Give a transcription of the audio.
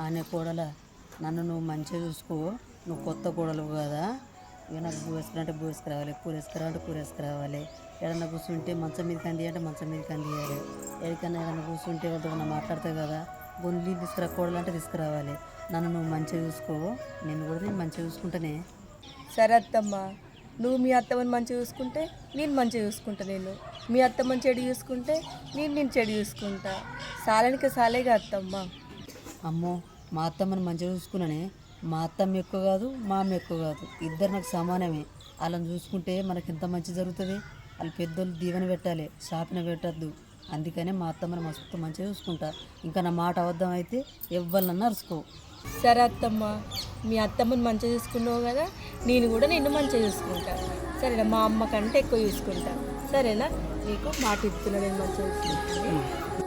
ఆనే కోడల నన్ను నువ్వు మంచిగా చూసుకో, నువ్వు కొత్త కోడలు కదా. ఇక నాకు బూ వేసుకురంటే బూ వేసుకురావాలి, కూర వేసుకురావంటే కూర వేసుకురావాలి. ఏడన్నా కూర్చుంటే మంచం మీద కంది అంటే మంచం మీద కందియాలి. ఎక్కడికన్నా ఏదన్నా కూర్చుంటే వాళ్ళతో మాట్లాడతావు కదా, బొండ్లు తీసుకురా కోడలంటే తీసుకురావాలి. నన్ను నువ్వు మంచిగా చూసుకో, నేను కూడా నేను మంచిగా చూసుకుంటానే. సరే అత్తమ్మ, నువ్వు మీ అత్తమ్మని మంచిగా చూసుకుంటే నేను మంచిగా చూసుకుంటా. నేను మీ అత్తమ్మని చెడు చూసుకుంటే నేను చెడు చూసుకుంటా. సాలానికి సాలేగా అత్తమ్మ. అమ్మో, మా అత్తమ్మని మంచిగా చూసుకున్నానే. మా అత్తమ్మ ఎక్కువ కాదు, మా అమ్మ ఎక్కువ కాదు, ఇద్దరు నాకు సమానమే. వాళ్ళని చూసుకుంటే మనకి ఎంత మంచి జరుగుతుంది. వాళ్ళు పెద్దోళ్ళు దీవెన పెట్టాలి, శాపన పెట్టద్దు. అందుకనే మా అత్తమ్మని మస్తు మంచిగా చూసుకుంటా. ఇంకా నా మాట అబద్ధం అయితే ఎవ్వరన్నా అరుచుకో. సరే అత్తమ్మ, మీ అత్తమ్మని మంచిగా చూసుకున్నావు కదా, నేను కూడా నిన్ను మంచిగా చూసుకుంటా. సరేనా, మా అమ్మ కంటే ఎక్కువ చూసుకుంటా. సరేనా, నీకు మాట ఇస్తున్నా, నేను మంచిగా చూసుకుంటాను.